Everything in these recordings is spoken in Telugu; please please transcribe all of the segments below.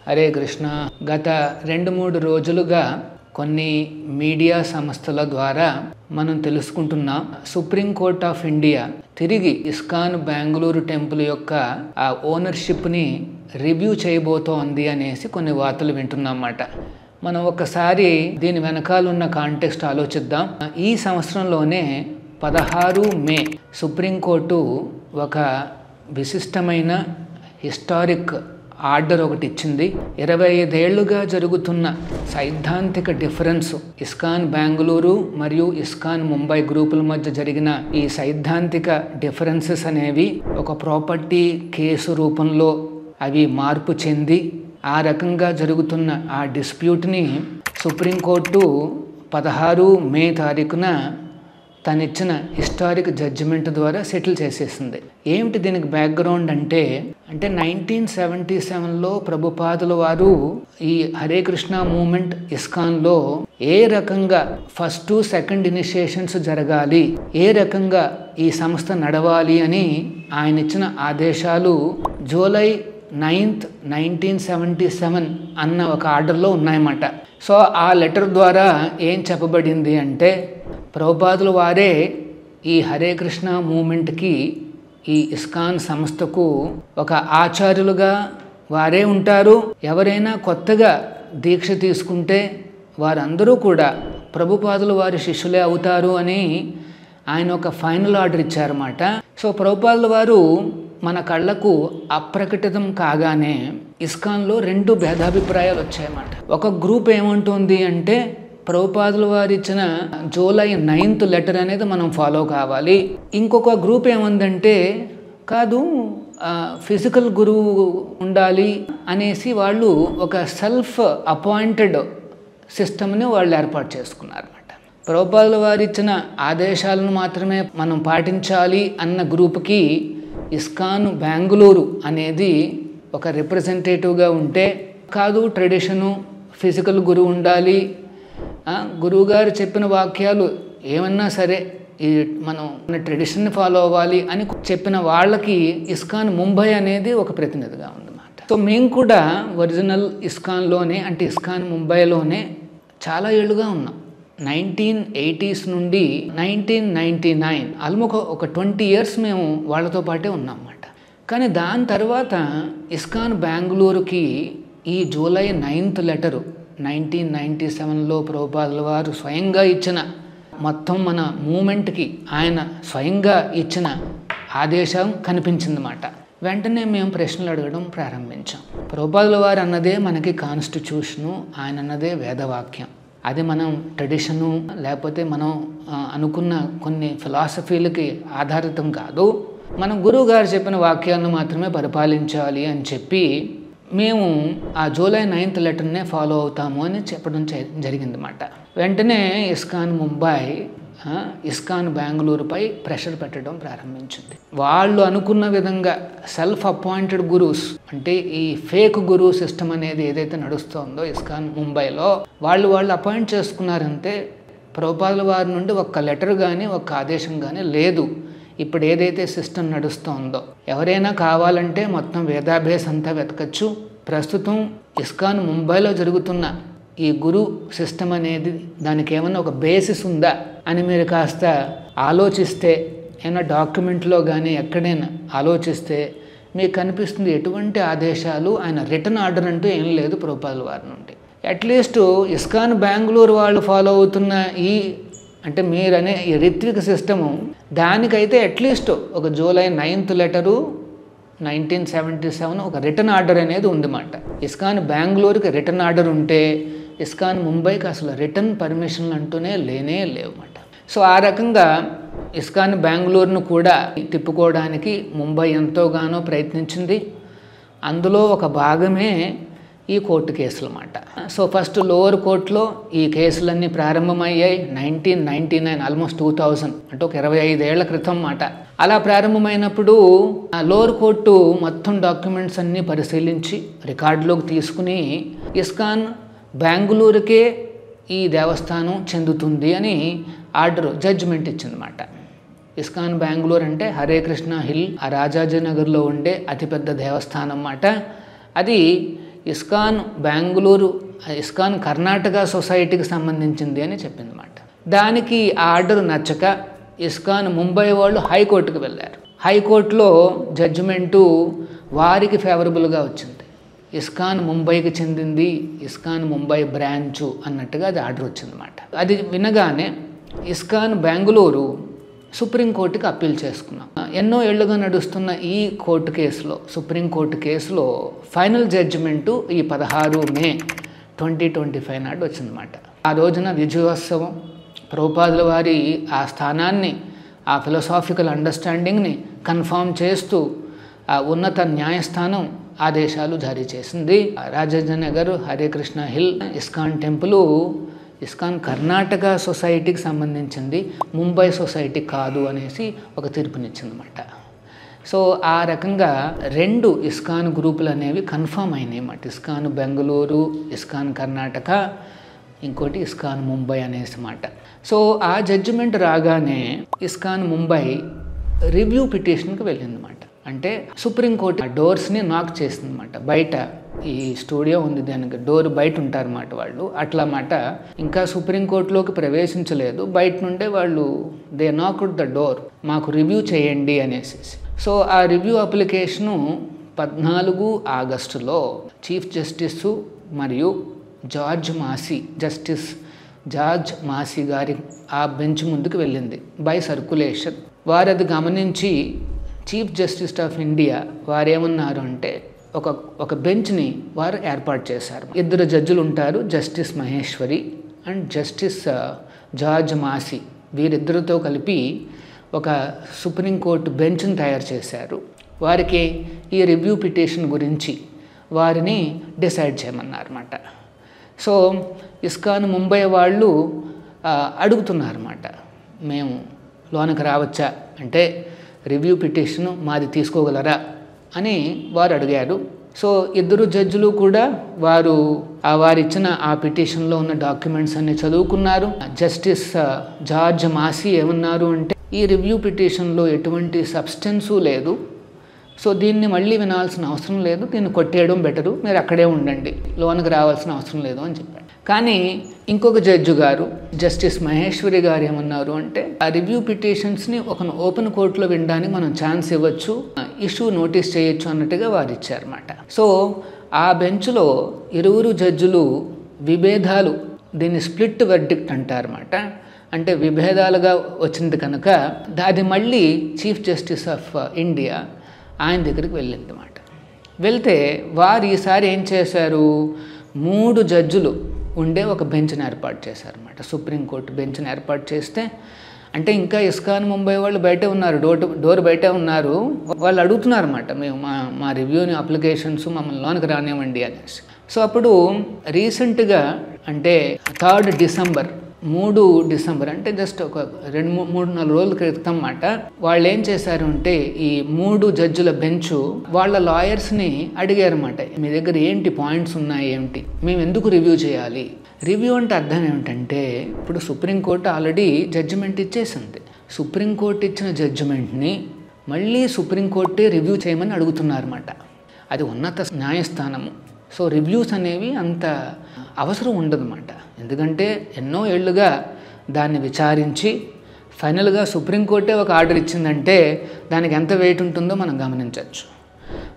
హరే కృష్ణ. గత 2-3 రోజులుగా కొన్ని మీడియా సంస్థల ద్వారా మనం తెలుసుకుంటున్నాం, సుప్రీంకోర్ట్ ఆఫ్ ఇండియా తిరిగి ఇస్కాన్ బెంగళూరు టెంపుల్ యొక్క ఆ ఓనర్షిప్ని రివ్యూ చేయబోతోంది అనేసి కొన్ని వార్తలు వింటున్నమాట. మనం ఒకసారి దీని వెనకాల ఉన్న కాంటెక్స్ట్ ఆలోచిద్దాం. ఈ సంవత్సరంలోనే 16 మే సుప్రీంకోర్టు ఒక విశిష్టమైన హిస్టారిక్ ఆర్డర్ ఒకటి ఇచ్చింది. 25 ఏళ్లుగా జరుగుతున్న సైద్ధాంతిక డిఫరెన్స్, ఇస్కాన్ బెంగళూరు మరియు ఇస్కాన్ ముంబై గ్రూపుల మధ్య జరిగిన ఈ సైద్ధాంతిక డిఫరెన్సెస్ అనేవి ఒక ప్రాపర్టీ కేసు రూపంలో అవి మార్పు చెంది ఆ రకంగా జరుగుతున్న ఆ డిస్ప్యూట్ని సుప్రీంకోర్టు 16 మే తారీఖున తనిచ్చిన హిస్టారిక్ జడ్జిమెంట్ ద్వారా సెటిల్ చేసేసింది. ఏమిటి దీనికి బ్యాక్గ్రౌండ్ అంటే 1977లో ప్రభుపాదుల వారు ఈ హరే కృష్ణ మూమెంట్ ఇస్కాన్లో ఏ రకంగా ఫస్ట్ సెకండ్ ఇనిషియేషన్స్ జరగాలి, ఏ రకంగా ఈ సంస్థ నడవాలి అని ఆయన ఇచ్చిన ఆదేశాలు జూలై 9th, 1977 అన్న ఒక ఆర్డర్లో ఉన్నాయన్నమాట. సో ఆ లెటర్ ద్వారా ఏం చెప్పబడింది అంటే, ప్రభుపాదుల వారే ఈ హరే కృష్ణ మూమెంట్కి, ఈ ఇస్కాన్ సంస్థకు ఒక ఆచార్యులుగా వారే ఉంటారు. ఎవరైనా కొత్తగా దీక్ష తీసుకుంటే వారందరూ కూడా ప్రభుపాదుల వారి శిష్యులే అవుతారు అని ఆయన ఒక ఫైనల్ ఆర్డర్ ఇచ్చారన్నమాట. సో ప్రభుపాదుల వారు మన కళ్ళకు అప్రకటితం కాగానే ఇస్కాన్లో 2 భేదాభిప్రాయాలు వచ్చాయన్నమాట. ఒక గ్రూప్ ఏమంటుంది అంటే, ప్రభుపాదుల వారు ఇచ్చిన జూలై 9th లెటర్ అనేది మనం ఫాలో కావాలి. ఇంకొక గ్రూప్ ఏముందంటే, కాదు ఫిజికల్ గురువు ఉండాలి అనేసి వాళ్ళు ఒక సెల్ఫ్ అపాయింటెడ్ సిస్టమ్ని వాళ్ళు ఏర్పాటు చేసుకున్నారన్నమాట. ప్రభుపాదుల వారు ఇచ్చిన ఆదేశాలను మాత్రమే మనం పాటించాలి అన్న గ్రూప్కి ఇస్కాన్ బెంగళూరు అనేది ఒక రిప్రజెంటేటివ్గా ఉంటే, కాదు ట్రెడిషను ఫిజికల్ గురువు ఉండాలి, గురువుగారు చెప్పిన వాక్యాలు ఏమన్నా సరే ఈ మనం ట్రెడిషన్ని ఫాలో అవ్వాలి అని చెప్పిన వాళ్ళకి ఇస్కాన్ ముంబై అనేది ఒక ప్రతినిధిగా ఉందన్నమాట. సో మేము కూడా ఒరిజినల్ ఇస్కాన్లోనే, అంటే ఇస్కాన్ ముంబైలోనే చాలా ఏళ్ళుగా ఉన్నాం. 1980s నుండి 1999 ఆల్మోస్ట్ ఒక 20 years మేము వాళ్ళతో పాటే ఉన్నాం అన్నమాట. కానీ దాని తర్వాత ఇస్కాన్ బెంగళూరుకి ఈ జూలై 9th లెటరు 1997లో ప్రభుపాదుల వారు స్వయంగా ఇచ్చిన, మొత్తం మన మూమెంట్కి ఆయన స్వయంగా ఇచ్చిన ఆదేశం కనిపించిందన్నమాట. వెంటనే మేము ప్రశ్నలు అడగడం ప్రారంభించాం. ప్రభుపాదుల వారు అన్నదే మనకి కాన్స్టిట్యూషను, ఆయన అన్నదే వేదవాక్యం. అది మనం ట్రెడిషను లేకపోతే మనం అనుకున్న కొన్ని ఫిలాసఫీలకి ఆధారితం కాదు, మనం గురువు గారు చెప్పిన వాక్యాలను మాత్రమే పరిపాలించాలి అని చెప్పి మేము ఆ జూలై 9th లెటర్నే ఫాలో అవుతాము అని చెప్పడం జరిగిందన్నమాట. వెంటనే ఇస్కాన్ ముంబై ఇస్కాన్ బెంగళూరుపై ప్రెషర్ పెట్టడం ప్రారంభించింది. వాళ్ళు అనుకున్న విధంగా సెల్ఫ్ అపాయింటెడ్ గురూస్, అంటే ఈ ఫేక్ గురు సిస్టమ్ అనేది ఏదైతే నడుస్తుందో ఇస్కాన్ ముంబైలో వాళ్ళు అపాయింట్ చేసుకున్నారంటే ప్రభుపాదుల వారి నుండి ఒక్క లెటర్ కానీ ఒక్క ఆదేశం కానీ లేదు. ఇప్పుడు ఏదైతే సిస్టమ్ నడుస్తుందో ఎవరైనా కావాలంటే మొత్తం వేదాభ్యాస అంతా వెతకచ్చు. ప్రస్తుతం ఇస్కాన్ ముంబైలో జరుగుతున్న ఈ గురు సిస్టమ్ అనేది దానికి ఏమన్నా ఒక బేసిస్ ఉందా అని మీరు కాస్త ఆలోచిస్తే, ఏమైనా డాక్యుమెంట్లో కానీ ఎక్కడైనా ఆలోచిస్తే మీకు కనిపిస్తుంది ఎటువంటి ఆదేశాలు, ఆయన రిటర్న్ ఆర్డర్ అంటూ ఏం లేదు ప్రభుపాదుల వారి నుండి. అట్లీస్ట్ ఇస్కాన్ బెంగళూరు వాళ్ళు ఫాలో అవుతున్న ఈ, అంటే మీరనే ఈ రిత్విక్ సిస్టము, దానికైతే అట్లీస్ట్ ఒక జూలై 9th లెటరు 1977 ఒక రిటర్న్ ఆర్డర్ అనేది ఉందన్నమాట. ఇస్కాన్ బెంగళూరుకి రిటర్న్ ఆర్డర్ ఉంటే ఇస్కాన్ ముంబైకి అసలు రిటర్న్ పర్మిషన్లు అంటూనే లేవన్నమాట. సో ఆ రకంగా ఇస్కాన్ బెంగళూరును కూడా తిప్పుకోవడానికి ముంబై ఎంతోగానో ప్రయత్నించింది. అందులో ఒక భాగమే ఈ కోర్టు కేసులు అన్నమాట. సో ఫస్ట్ లోవర్ కోర్టులో ఈ కేసులన్నీ ప్రారంభమయ్యాయి 1999, ఆల్మోస్ట్ 2000, అంటే ఒక 25 ఏళ్ల క్రితం అన్నమాట. అలా ప్రారంభమైనప్పుడు ఆ లోవర్ కోర్టు మొత్తం డాక్యుమెంట్స్ అన్నీ పరిశీలించి రికార్డులోకి తీసుకుని ఇస్కాన్ బెంగళూరుకే ఈ దేవస్థానం చెందుతుంది అని ఆర్డర్, జడ్జిమెంట్ ఇచ్చిందన్నమాట. ఇస్కాన్ బెంగళూరు అంటే హరే కృష్ణ హిల్, ఆ రాజాజీ నగర్లో ఉండే అతిపెద్ద దేవస్థానం అన్నమాట. అది ఇస్కాన్ బెంగళూరు, ఇస్కాన్ కర్ణాటక సొసైటీకి సంబంధించింది అని చెప్పిందన్నమాట. దానికి ఆ ఆర్డర్ నచ్చక ఇస్కాన్ ముంబై వాళ్ళు హైకోర్టుకు వెళ్ళారు. హైకోర్టులో జడ్జిమెంటు వారికి ఫేవరబుల్గా వచ్చింది. ఇస్కాన్ ముంబైకి చెందింది, ఇస్కాన్ ముంబై బ్రాంచు అన్నట్టుగా అది ఆర్డర్ వచ్చిందన్నమాట. అది వినగానే ఇస్కాన్ బెంగళూరు సుప్రీంకోర్టుకి అప్పీల్ చేసుకున్నాం. ఎన్నో ఏళ్లుగా నడుస్తున్న ఈ కోర్టు కేసులో, సుప్రీంకోర్టు కేసులో ఫైనల్ జడ్జిమెంటు ఈ 16 మే 2025 నాడు వచ్చిందన్నమాట. ఆ రోజున విజయోత్సవం, ప్రభుపాదుల వారి ఆ స్థానాన్ని, ఆ ఫిలసాఫికల్ అండర్స్టాండింగ్ని కన్ఫర్మ్ చేస్తూ ఆ ఉన్నత న్యాయస్థానం ఆదేశాలు జారీ చేసింది. Rajajinagar, Hare Krishna hill ISKCON temple ISKCON Karnataka సొసైటీకి సంబంధించింది, ముంబై సొసైటీ కాదు అనేసి ఒక తీర్పునిచ్చిందన్నమాట. సో ఆ రకంగా 2 ఇస్కాన్ గ్రూపులు అనేవి కన్ఫర్మ్ అయినాయి అన్నమాట. ఇస్కాన్ బెంగళూరు, ఇస్కాన్ కర్ణాటక, ఇంకోటి ఇస్కాన్ ముంబై అనేసి మాట. సో ఆ జడ్జిమెంట్ రాగానే ఇస్కాన్ ముంబై రివ్యూ పిటిషన్కి వెళ్ళిందన్నమాట. అంటే సుప్రీంకోర్టు ఆ డోర్స్ని నాక్ చేసిందన్నమాట. బయట ఈ స్టూడియో ఉంది, దానికి డోర్ బయట ఉంటారన్నమాట వాళ్ళు. అట్లా మాట ఇంకా సుప్రీంకోర్టులోకి ప్రవేశించలేదు, బయట నుండే వాళ్ళు దే నాక్డ్ ద డోర్, మాకు రివ్యూ చేయండి అనేసి. సో ఆ రివ్యూ అప్లికేషను 14 ఆగస్టులో చీఫ్ జస్టిస్ మరియు జస్టిస్ జార్జ్ మాసీ గారి ఆ బెంచ్ ముందుకు వెళ్ళింది బై సర్కులేషన్. వారు అది గమనించి చీఫ్ జస్టిస్ ఆఫ్ ఇండియా వారు ఏమన్నారు అంటే ఒక బెంచ్ని వారు ఏర్పాటు చేశారు. 2 జడ్జిలు ఉంటారు, justice Maheshwari and justice George Masih. వీరిద్దరితో కలిపి ఒక సుప్రీంకోర్టు బెంచ్ని తయారు చేశారు. వారికి ఈ రివ్యూ పిటిషన్ గురించి వారిని డిసైడ్ చేయమన్నారన్నమాట. సో ఇస్కాన్ ముంబై వాళ్ళు అడుగుతున్నారన్నమాట, మేము లోనికి రావచ్చా అంటే రివ్యూ పిటిషన్ మాది తీసుకోగలరా అని వారు అడిగారు. సో 2 జడ్జిలు కూడా వారిచ్చిన ఆ పిటిషన్లో ఉన్న డాక్యుమెంట్స్ అన్ని చదువుకున్నారు. జస్టిస్ జార్జ్ మాసీ ఏమన్నారు అంటే ఈ రివ్యూ పిటిషన్లో ఎటువంటి సబ్స్టెన్సు లేదు, సో దీన్ని మళ్ళీ వినాల్సిన అవసరం లేదు, దీన్ని కొట్టేయడం బెటరు, మీరు అక్కడే ఉండండి, లోనికి రావాల్సిన అవసరం లేదు అని చెప్పారు. కానీ ఇంకొక జడ్జి గారు జస్టిస్ మహేశ్వరి గారు ఏమన్నారు అంటే ఆ రివ్యూ పిటిషన్స్ని ఒక ఓపెన్ కోర్టులో వినడానికి మనం ఛాన్స్ ఇవ్వచ్చు, ఇష్యూ నోటీస్ చేయొచ్చు అన్నట్టుగా వారు ఇచ్చారన్నమాట. సో ఆ బెంచ్లో 2 జడ్జిలు విభేదాలు, దీన్ని స్ప్లిట్ వెర్డిక్ట్ అంటారన్నమాట. అంటే విభేదాలుగా వచ్చింది కనుక అది మళ్ళీ చీఫ్ జస్టిస్ ఆఫ్ ఇండియా ఆయన దగ్గరికి వెళ్ళింది అన్నమాట. వెళ్తే వారు ఈసారి ఏం చేశారు, 3 జడ్జిలు ఉండే ఒక బెంచ్ని ఏర్పాటు చేశారన్నమాట. సుప్రీంకోర్టు బెంచ్ని ఏర్పాటు చేస్తే అంటే ఇంకా ఇస్కాన్ ముంబై వాళ్ళు బయటే ఉన్నారు, డోర్ బయటే ఉన్నారు. వాళ్ళు అడుగుతున్నారన్నమాట, మేము మా రివ్యూని అప్లికేషన్స్ మమ్మల్ని లోనికి రానివ్వండి అనేసి. సో అప్పుడు రీసెంట్గా అంటే 3 డిసెంబర్ అంటే జస్ట్ ఒక 2-3-4 రోజుల క్రితం మాట వాళ్ళు ఏం చేశారు అంటే ఈ 3 జడ్జిల బెంచు వాళ్ళ లాయర్స్ని అడిగారన్నమాట, మీ దగ్గర ఏంటి పాయింట్స్ ఉన్నాయి, ఏమిటి, మేము ఎందుకు రివ్యూ చేయాలి. రివ్యూ అంటే అర్థం ఏమిటంటే ఇప్పుడు సుప్రీంకోర్టు ఆల్రెడీ జడ్జిమెంట్ ఇచ్చేసింది. సుప్రీంకోర్టు ఇచ్చిన జడ్జిమెంట్ని మళ్ళీ సుప్రీంకోర్టే రివ్యూ చేయమని అడుగుతున్నారన్నమాట. అది ఉన్నత న్యాయస్థానము. సో రివ్యూస్ అనేవి అంత అవసరం ఉండదన్నమాట. ఎందుకంటే ఎన్నో ఏళ్లుగా దాన్ని విచారించి ఫైనల్గా సుప్రీంకోర్టే ఒక ఆర్డర్ ఇచ్చిందంటే దానికి ఎంత వెయిట్ ఉంటుందో మనం గమనించవచ్చు.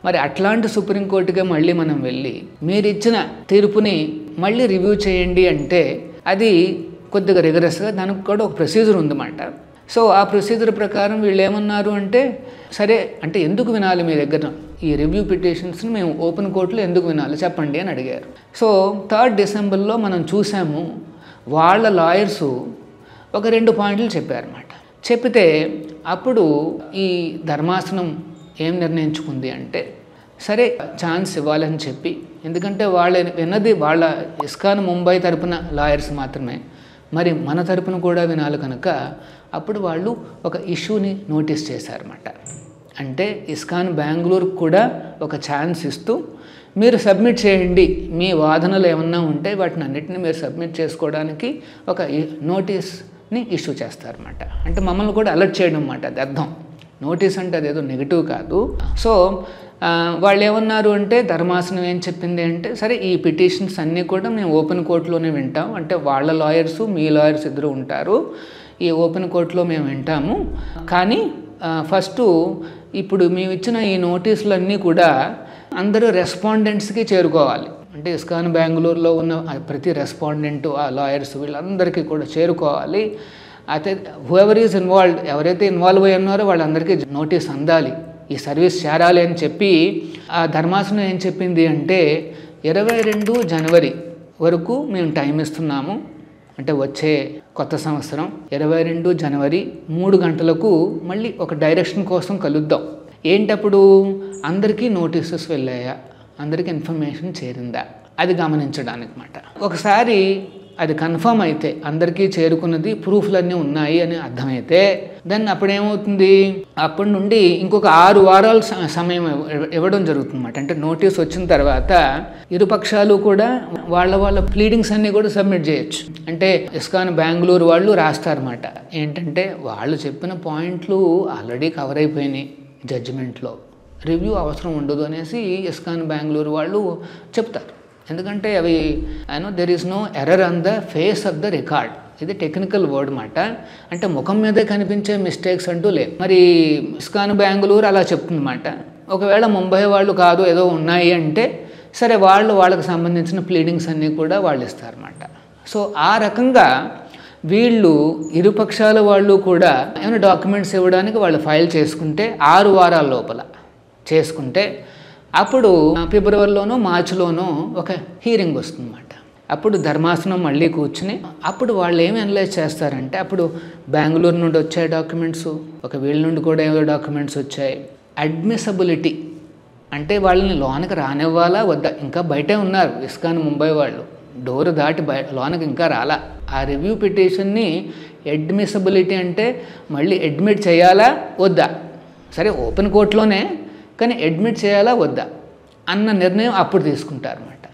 మరి అట్లాంటి సుప్రీంకోర్టుగా మళ్ళీ మనం వెళ్ళి మీరు ఇచ్చిన తీర్పుని మళ్ళీ రివ్యూ చేయండి అంటే అది కొద్దిగా రిగరస్గా దానికి కూడా ఒక ప్రొసీజర్ ఉందన్నమాట. సో ఆ ప్రొసీజర్ ప్రకారం వీళ్ళు ఏమన్నారు అంటే సరే అంటే ఎందుకు వినాలి మీ దగ్గర ఈ రివ్యూ పిటిషన్స్ని, మేము ఓపెన్ కోర్టులో ఎందుకు వినాలి చెప్పండి అని అడిగారు. సో 3 డిసెంబర్లో మనం చూసాము వాళ్ళ లాయర్సు ఒక 2 పాయింట్లు చెప్పారన్నమాట. చెప్తే అప్పుడు ఈ ధర్మాసనం ఏం నిర్ణయించుకుంది అంటే సరే ఛాన్స్ ఇవ్వాలని చెప్పి, ఎందుకంటే విన్నది వాళ్ళ ఇస్కాన్ ముంబై తరపున లాయర్స్ మాత్రమే, మరి మన తరపున కూడా వినాలి కనుక అప్పుడు వాళ్ళు ఒక ఇష్యూని నోటీస్ చేశారన్నమాట. అంటే ఇస్కాన్ బెంగళూరుకు కూడా ఒక ఛాన్స్ ఇస్తూ మీరు సబ్మిట్ చేయండి, మీ వాదనలు ఏమన్నా ఉంటే వాటిని అన్నిటిని మీరు సబ్మిట్ చేసుకోవడానికి ఒక నోటీస్ని ఇష్యూ చేస్తారన్నమాట. అంటే మమ్మల్ని కూడా అలర్ట్ చేయడం అన్నమాట. అది అర్థం నోటీస్ అంటే అదేదో నెగిటివ్ కాదు. సో వాళ్ళు ఏమన్నారు అంటే ధర్మాసనం ఏం చెప్పింది అంటే సరే ఈ పిటిషన్స్ అన్నీ కూడా మేము ఓపెన్ కోర్టులోనే వింటాం, అంటే వాళ్ళ లాయర్సు మీ లాయర్స్ ఇద్దరు ఉంటారు, ఈ ఓపెన్ కోర్టులో మేము వింటాము, కానీ ఫస్ట్ ఇప్పుడు మేము ఇచ్చిన ఈ నోటీసులన్నీ కూడా అందరూ రెస్పాండెంట్స్కి చేరుకోవాలి. అంటే ఇస్కాన్ బెంగళూరులో ఉన్న ప్రతి రెస్పాండెంట్ ఆ లాయర్స్ వీళ్ళందరికీ కూడా చేరుకోవాలి. అయితే హూఎవర్ ఈజ్ ఇన్వాల్వ్డ్, ఎవరైతే ఇన్వాల్వ్ అయి ఉన్నారో వాళ్ళందరికీ నోటీస్ అందాలి, ఈ సర్వీస్ చేరాలి అని చెప్పి ఆ ధర్మాసనం ఏం చెప్పింది అంటే 22 జనవరి వరకు మేము టైం ఇస్తున్నాము. అంటే వచ్చే కొత్త సంవత్సరం 22 జనవరి 3 గంటలకు మళ్ళీ ఒక డైరెక్షన్ కోసం కలుద్దాం. ఏంటప్పుడు అందరికీ నోటీసెస్ వెళ్ళాయా, అందరికీ ఇన్ఫర్మేషన్ చేరిందా, అది గమనించడానికి మాట. ఒకసారి అది కన్ఫర్మ్ అయితే అందరికీ చేరుకున్నది, ప్రూఫ్లన్నీ ఉన్నాయి అని అర్థమైతే దాన్ని అప్పుడేమవుతుంది, అప్పటి నుండి ఇంకొక 6 వారాల సమయం ఇవ్వడం జరుగుతుందన్నమాట. అంటే నోటీస్ వచ్చిన తర్వాత ఇరుపక్షాలు కూడా వాళ్ళ ప్లీడింగ్స్ అన్నీ కూడా సబ్మిట్ చేయొచ్చు. అంటే ఇస్కాన్ బెంగళూరు వాళ్ళు రాస్తారన్నమాట, ఏంటంటే వాళ్ళు చెప్పిన పాయింట్లు ఆల్రెడీ కవర్ అయిపోయినాయి జడ్జిమెంట్లో, రివ్యూ అవసరం ఉండదు అనేసి ఇస్కాన్ బెంగళూరు వాళ్ళు చెప్తారు. ఎందుకంటే అవి there is no error on the face of the record, ఇది టెక్నికల్ వర్డ్ మాట. అంటే ముఖం మీదే కనిపించే మిస్టేక్స్ అంటూ లేదు. మరి ఇస్కాన్ బెంగళూరు అలా చెప్తుందన్నమాట. ఒకవేళ ముంబై వాళ్ళు కాదు ఏదో ఉన్నాయి అంటే సరే వాళ్ళకి సంబంధించిన ప్లీడింగ్స్ అన్నీ కూడా వాళ్ళు ఇస్తారన్నమాట. సో ఆ రకంగా వీళ్ళు ఇరుపక్షాల వాళ్ళు కూడా ఏమైనా డాక్యుమెంట్స్ ఇవ్వడానికి వాళ్ళు ఫైల్ చేసుకుంటే 6 వారాల లోపల చేసుకుంటే అప్పుడు ఫిబ్రవరిలోనో మార్చిలోనో ఒక హీరింగ్ వస్తుందన్నమాట. అప్పుడు ధర్మాసనం మళ్ళీ కూర్చుని అప్పుడు వాళ్ళు ఏమి అనలైజ్ చేస్తారంటే అప్పుడు బెంగళూరు నుండి వచ్చాయి డాక్యుమెంట్స్, ఒక వీళ్ళ నుండి కూడా ఏవో డాక్యుమెంట్స్ వచ్చాయి. అడ్మిసబిలిటీ అంటే వాళ్ళని లోనకి రానివ్వాలా వద్దా, ఇంకా బయటే ఉన్నారు ఇస్కాన్ ముంబై వాళ్ళు, డోర్ దాటి లోనకి ఇంకా రాలా. ఆ రివ్యూ పిటిషన్ని అడ్మిసబిలిటీ అంటే మళ్ళీ అడ్మిట్ చేయాలా వద్దా, సరే ఓపెన్ కోర్టులోనే కానీ అడ్మిట్ చేయాలా వద్దా అన్న నిర్ణయం అప్పుడు తీసుకుంటారన్నమాట.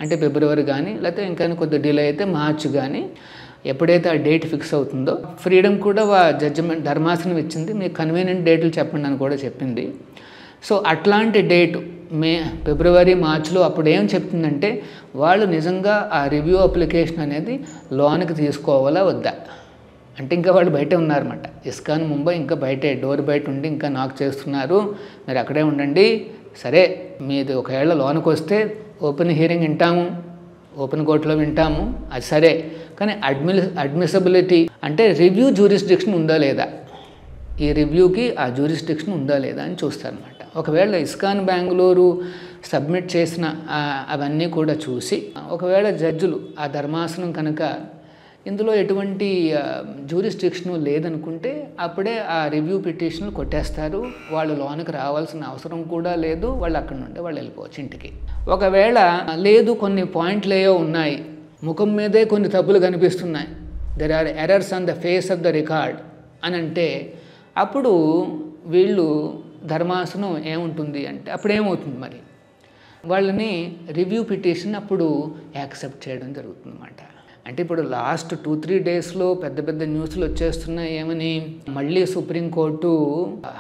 అంటే ఫిబ్రవరి కానీ లేకపోతే ఇంకా కొద్ది డిలే అయితే మార్చి కానీ ఎప్పుడైతే ఆ డేట్ ఫిక్స్ అవుతుందో, ఫ్రీడమ్ కూడా జడ్జిమెంట్ ధర్మాసనం ఇచ్చింది, మీకు కన్వీనియంట్ డేట్లు చెప్పండి అని కూడా చెప్పింది. సో అట్లాంటి డేటు ఫిబ్రవరి మార్చిలో అప్పుడు ఏం చెప్తుందంటే వాళ్ళు నిజంగా ఆ రివ్యూ అప్లికేషన్ అనేది లోనికి తీసుకోవాలా వద్దా, అంటే ఇంకా వాళ్ళు బయటే ఉన్నారన్నమాట. ఇస్కాన్ ముంబై ఇంకా బయటే డోర్ బయట ఉండి ఇంకా నాక్ చేస్తున్నారు, మీరు అక్కడే ఉండండి, సరే మీది ఒకవేళ లోనికి వస్తే ఓపెన్ హీరింగ్ వింటాము, ఓపెన్ కోర్టులో వింటాము, అది సరే, కానీ అడ్మిసబిలిటీ అంటే రివ్యూ జ్యూరిస్డిక్షన్ ఉందా లేదా, ఈ రివ్యూకి ఆ జ్యూరిస్డిక్షన్ ఉందా లేదా అని చూస్తారన్నమాట. ఒకవేళ ఇస్కాన్ బెంగళూరు సబ్మిట్ చేసిన అవన్నీ కూడా చూసి ఒకవేళ జడ్జులు ఆ ధర్మాసనం కనుక ఇందులో ఎటువంటి జ్యూరిస్డిక్షన్ లేదనుకుంటే అప్పుడే ఆ రివ్యూ పిటిషన్లు కొట్టేస్తారు, వాళ్ళు లోనికి రావాల్సిన అవసరం కూడా లేదు, వాళ్ళు అక్కడ నుండి వాళ్ళు వెళ్ళిపోవచ్చు ఇంటికి. ఒకవేళ లేదు కొన్ని పాయింట్లు ఏవో ఉన్నాయి, ముఖం మీదే కొన్ని తప్పులు కనిపిస్తున్నాయి, there are errors on the face of the record అని అంటే అప్పుడు వీళ్ళు ధర్మాసనం ఏముంటుంది అంటే అప్పుడు ఏమవుతుంది, మరి వాళ్ళని రివ్యూ పిటిషన్ అప్పుడు యాక్సెప్ట్ చేయడం జరుగుతుందన్నమాట. అంటే ఇప్పుడు లాస్ట్ 2-3 డేస్లో పెద్ద పెద్ద న్యూస్లు వచ్చేస్తున్నాయి, ఏమని మళ్ళీ supreme court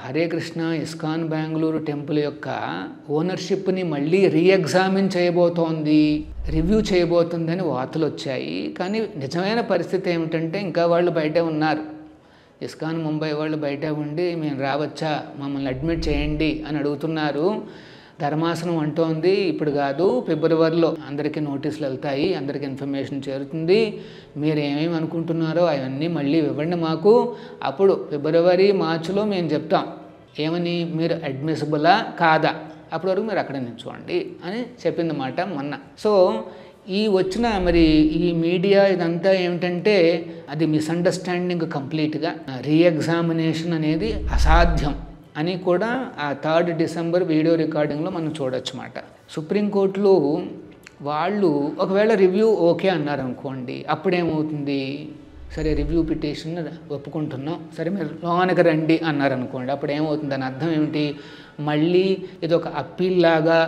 Hare Krishna ISKCON Bengaluru temple యొక్క ఓనర్షిప్ని మళ్ళీ రీఎగ్జామిన్ చేయబోతోంది, రివ్యూ చేయబోతుందని వార్తలు వచ్చాయి. కానీ నిజమైన పరిస్థితి ఏమిటంటే ఇంకా వాళ్ళు బయటే ఉన్నారు, ఇస్కాన్ ముంబై వాళ్ళు బయట ఉండి మేము రావచ్చా, మమ్మల్ని అడ్మిట్ చేయండి అని అడుగుతున్నారు. ధర్మాసనం అంటోంది ఇప్పుడు కాదు, ఫిబ్రవరిలో అందరికీ నోటీసులు వెళ్తాయి, అందరికీ ఇన్ఫర్మేషన్ చేరుతుంది, మీరు ఏమేమి అనుకుంటున్నారో అవన్నీ మళ్ళీ ఇవ్వండి మాకు, అప్పుడు ఫిబ్రవరి మార్చిలో మేము చెప్తాం ఏమని, మీరు అడ్మిసిబులా కాదా, అప్పటి వరకు మీరు అక్కడ నిల్చోండి అని చెప్పిందన్నమాట మొన్న. సో ఈ వచ్చిన మరి ఈ మీడియా ఇదంతా ఏమిటంటే అది మిస్అండర్స్టాండింగ్ కంప్లీట్గా, రీఎగ్జామినేషన్ అనేది అసాధ్యం అని కూడా ఆ 3 డిసెంబర్ వీడియో రికార్డింగ్లో మనం చూడొచ్చు అన్నమాట. సుప్రీంకోర్టులో వాళ్ళు ఒకవేళ రివ్యూ ఓకే అన్నారనుకోండి, అప్పుడేమవుతుంది, సరే రివ్యూ పిటిషన్ ఒప్పుకుంటున్నాం, సరే మీరు లోనికి రండి అన్నారనుకోండి, అప్పుడు ఏమవుతుంది, దాని అర్థం ఏమిటి, మళ్ళీ ఇది ఒక అప్పీల్ లాగా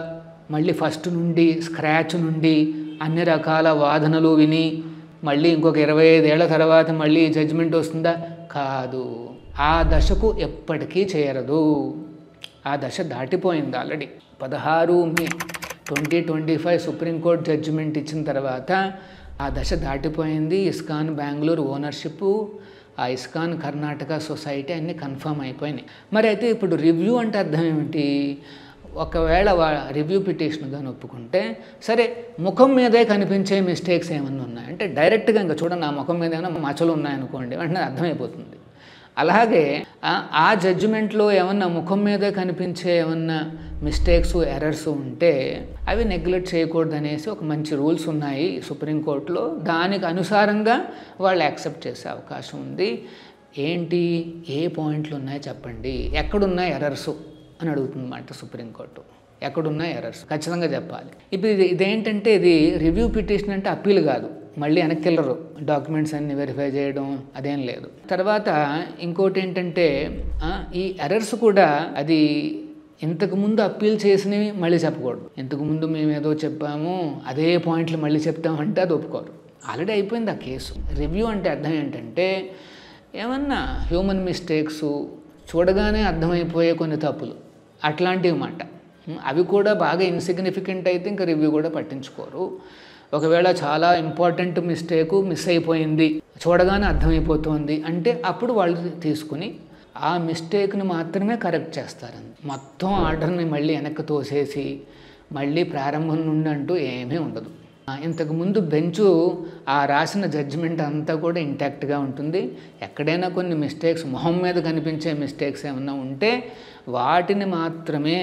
మళ్ళీ ఫస్ట్ నుండి స్క్రాచ్ నుండి అన్ని రకాల వాదనలు విని మళ్ళీ ఇంకొక 25 ఏళ్ల తర్వాత మళ్ళీ జడ్జిమెంట్ వస్తుందా, కాదు. ఆ దశకు ఎప్పటికీ చేరదు. ఆ దశ దాటిపోయింది ఆల్రెడీ. 16 మే 2025 సుప్రీంకోర్టు జడ్జిమెంట్ ఇచ్చిన తర్వాత ఆ దశ దాటిపోయింది. ఇస్కాన్ బెంగళూరు ఓనర్షిప్, ఆ ఇస్కాన్ కర్ణాటక సొసైటీ అన్నీ కన్ఫర్మ్ అయిపోయినాయి. మరి అయితే ఇప్పుడు రివ్యూ అంటే అర్థం ఏమిటి? ఒకవేళ రివ్యూ పిటిషన్ కానీ ఒప్పుకుంటే సరే, ముఖం మీదే కనిపించే మిస్టేక్స్ ఏమన్నా ఉన్నాయి అంటే డైరెక్ట్గా ఇంకా చూడండి, నా ముఖం మీద ఏమైనా మచ్చలు ఉన్నాయనుకోండి, వెంటనే అర్థమైపోతుంది. అలాగే ఆ జడ్జిమెంట్లో ఏమన్నా ముఖం మీదే కనిపించే ఏమన్నా మిస్టేక్స్, ఎర్రర్స్ ఉంటే అవి నెగ్లెక్ట్ చేయకూడదు అనేసి ఒక మంచి రూల్స్ ఉన్నాయి సుప్రీంకోర్టులో. దానికి అనుసారంగా వాళ్ళు యాక్సెప్ట్ చేసే అవకాశం ఉంది. ఏంటి, ఏ పాయింట్లు ఉన్నాయో చెప్పండి, ఎక్కడున్నాయి ఎర్రర్స్ అని అడుగుతుందన్నమాట సుప్రీంకోర్టు. ఎక్కడున్నాయి ఎర్రర్స్ ఖచ్చితంగా చెప్పాలి. ఇప్పుడు ఇదేంటంటే ఇది రివ్యూ పిటిషన్ అంటే అప్పీల్ కాదు, మళ్ళీ వెనక్కి వెళ్ళరు, డాక్యుమెంట్స్ అన్ని వెరిఫై చేయడం అదేం లేదు. తర్వాత ఇంకోటి ఏంటంటే ఈ ఎర్రర్స్ కూడా అది ఇంతకుముందు అప్పీల్ చేసినవి మళ్ళీ చెప్పకూడదు. ఇంతకుముందు మేము ఏదో చెప్పాము అదే పాయింట్లు మళ్ళీ చెప్తామంటే అది ఒప్పుకోరు. ఆల్రెడీ అయిపోయింది ఆ కేసు. రివ్యూ అంటే అర్థం ఏంటంటే ఏమన్నా హ్యూమన్ మిస్టేక్స్, చూడగానే అర్థమైపోయే కొన్ని తప్పులు అట్లాంటివి మాట. అవి కూడా బాగా ఇన్సిగ్నిఫికెంట్ అయితే ఇంకా రివ్యూ కూడా పట్టించుకోరు. ఒకవేళ చాలా ఇంపార్టెంట్ మిస్టేకు మిస్ అయిపోయింది, చూడగానే అర్థమైపోతుంది అంటే అప్పుడు వాళ్ళు తీసుకుని ఆ మిస్టేక్ని మాత్రమే కరెక్ట్ చేస్తారు. మొత్తం ఆర్డర్ని మళ్ళీ వెనక్కి తోసేసి మళ్ళీ ప్రారంభం నుండి అంటూ ఏమీ ఉండదు. ఇంతకుముందు బెంచు ఆ రాసిన జడ్జిమెంట్ అంతా కూడా ఇంటాక్ట్గా ఉంటుంది. ఎక్కడైనా కొన్ని మిస్టేక్స్, మొహం మీద కనిపించే మిస్టేక్స్ ఏమన్నా ఉంటే వాటిని మాత్రమే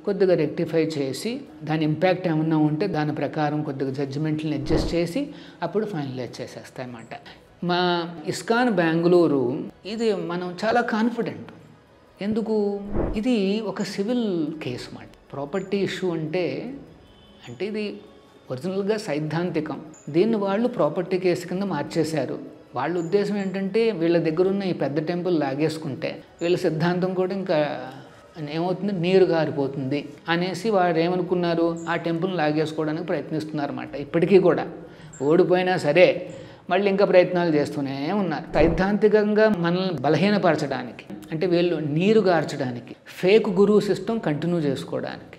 కొద్దిగా రెక్టిఫై చేసి, దాని ఇంపాక్ట్ ఏమన్నా ఉంటే దాని ప్రకారం కొద్దిగా జడ్జిమెంట్ని అడ్జస్ట్ చేసి అప్పుడు ఫైనలైజ్ చేసేస్తాయన్నమాట. మా ఇస్కాన్ బెంగళూరు ఇది మనం చాలా కాన్ఫిడెంట్. ఎందుకు? ఇది ఒక సివిల్ కేసు మాట. ప్రాపర్టీ ఇష్యూ అంటే ఇది ఒరిజినల్గా సైద్ధాంతికం. దీన్ని వాళ్ళు ప్రాపర్టీ కేసు కింద మార్చేశారు. వాళ్ళ ఉద్దేశం ఏంటంటే వీళ్ళ దగ్గర ఉన్న ఈ పెద్ద టెంపుల్ లాగేసుకుంటే వీళ్ళ సిద్ధాంతం కూడా ఇంకా ఏమవుతుంది, నీరు గారిపోతుంది అనేసి వారు ఏమనుకున్నారు, ఆ టెంపుల్ని లాగేసుకోవడానికి ప్రయత్నిస్తున్నారు అన్నమాట. ఇప్పటికీ కూడా ఓడిపోయినా సరే మళ్ళీ ఇంకా ప్రయత్నాలు చేస్తూనే ఉన్నారు. సైద్ధాంతికంగా మనల్ని బలహీనపరచడానికి, అంటే వీళ్ళు నీరు గార్చడానికి, ఫేక్ గురువు సిస్టమ్ కంటిన్యూ చేసుకోవడానికి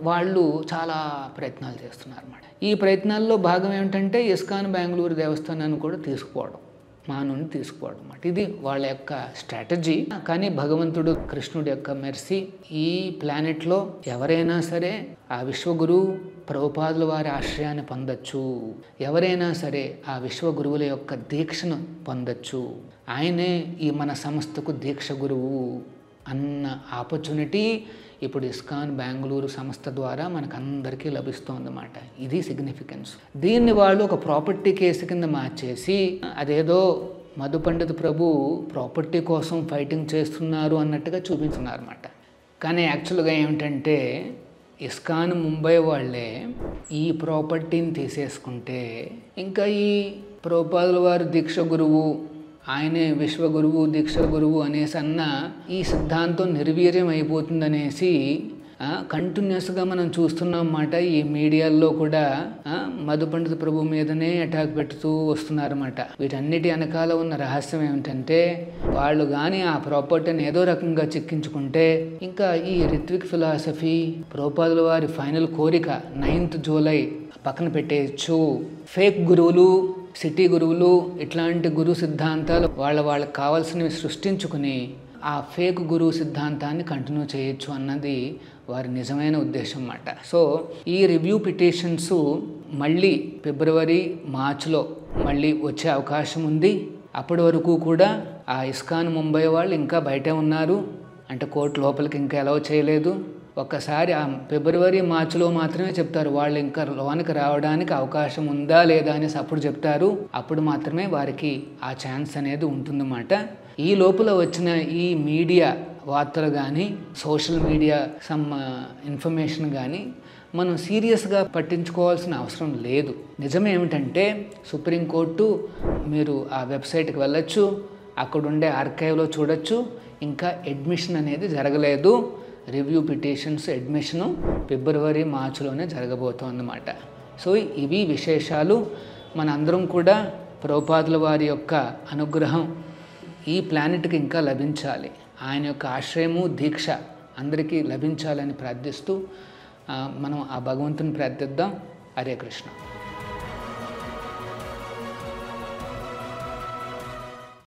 వాళ్ళు చాలా ప్రయత్నాలు చేస్తున్నారు అన్నమాట. ఈ ప్రయత్నాల్లో భాగం ఏమిటంటే ఇస్కాన్ బెంగళూరు దేవస్థానాన్ని కూడా తీసుకుపోవడం, మా నుండి తీసుకోవడం అన్నమాట. ఇది వాళ్ళ యొక్క స్ట్రాటజీ. కానీ భగవంతుడు కృష్ణుడి యొక్క మెర్సీ, ఈ ప్లానెట్లో ఎవరైనా సరే ఆ విశ్వగురు ప్రభుపాదుల వారి ఆశ్రయాన్ని పొందొచ్చు, ఎవరైనా సరే ఆ విశ్వగురువుల యొక్క దీక్షను పొందొచ్చు. ఆయనే ఈ మన సంస్థకు దీక్ష గురువు అన్న ఆపర్చునిటీ ఇప్పుడు ఇస్కాన్ బెంగళూరు సంస్థ ద్వారా మనకందరికీ లభిస్తోందన్నమాట. ఇది సిగ్నిఫికెన్స్. దీన్ని వాళ్ళు ఒక ప్రాపర్టీ కేసు కింద మార్చేసి అదేదో మధు పండిత్ ప్రభు ప్రాపర్టీ కోసం ఫైటింగ్ చేస్తున్నారు అన్నట్టుగా చూపించున్నారు అన్నమాట. కానీ యాక్చువల్గా ఏమిటంటే ఇస్కాన్ ముంబై వాళ్ళే ఈ ప్రాపర్టీని తీసేసుకుంటే ఇంకా ఈ ప్రభుపాదుల వారు దీక్ష గురువు, ఆయనే విశ్వగురువు దీక్ష గురువు అనేసి అన్న ఈ సిద్ధాంతం నిర్వీర్యం అయిపోతుందనేసి కంటిన్యూస్గా మనం చూస్తున్నాం అన్నమాట. ఈ మీడియాల్లో కూడా మధు పండిత్ ప్రభు మీదనే అటాక్ పెడుతూ వస్తున్నారన్నమాట. వీటన్నిటి వెనకాల ఉన్న రహస్యం ఏమిటంటే వాళ్ళు కానీ ఆ ప్రాపర్టీని ఏదో రకంగా చిక్కించుకుంటే ఇంకా ఈ రిత్విక్ ఫిలాసఫీ, ప్రభుపాదుల వారి ఫైనల్ కోరిక 9th జూలై పక్కన పెట్టేయచ్చు. ఫేక్ గురువులు, సిటీ గురువులు, ఇట్లాంటి గురు సిద్ధాంతాలు వాళ్ళకి కావాల్సినవి సృష్టించుకుని ఆ ఫేక్ గురువు సిద్ధాంతాన్ని కంటిన్యూ చేయొచ్చు అన్నది వారి నిజమైన ఉద్దేశం అన్నమాట. సో ఈ రివ్యూ పిటిషన్స్ మళ్ళీ ఫిబ్రవరి, మార్చ్లో మళ్ళీ వచ్చే అవకాశం ఉంది. అప్పటి వరకు కూడా ఆ ఇస్కాన్ ముంబై వాళ్ళు ఇంకా బయటే ఉన్నారు, అంటే కోర్టు లోపలికి ఇంకా అలౌ చేయలేదు. ఒక్కసారి ఆ ఫిబ్రవరి, మార్చిలో మాత్రమే చెప్తారు వాళ్ళు ఇంకా లోనికి రావడానికి అవకాశం ఉందా లేదా అనేసి అప్పుడు చెప్తారు. అప్పుడు మాత్రమే వారికి ఆ ఛాన్స్ అనేది ఉంటుందన్నమాట. ఈ లోపల వచ్చిన ఈ మీడియా వార్తలు కానీ, సోషల్ మీడియా సమ్ ఇన్ఫర్మేషన్ కానీ మనం సీరియస్గా పట్టించుకోవాల్సిన అవసరం లేదు. నిజమేమిటంటే సుప్రీంకోర్టు, మీరు ఆ వెబ్సైట్కి వెళ్ళొచ్చు, అక్కడుండే ఆర్కైవ్లో చూడొచ్చు, ఇంకా అడ్మిషన్ అనేది జరగలేదు. రివ్యూ పిటిషన్స్ అడ్మిషను ఫిబ్రవరి, మార్చిలోనే జరగబోతోందన్నమాట. సో ఇవి విశేషాలు. మన అందరం కూడా ప్రభుపాదుల వారి యొక్క అనుగ్రహం ఈ ప్లానెట్కి ఇంకా లభించాలి. ఆయన యొక్క ఆశ్రయము దీక్ష అందరికీ లభించాలని ప్రార్థిస్తూ మనం ఆ భగవంతుని ప్రార్థిద్దాం. హరే కృష్ణ.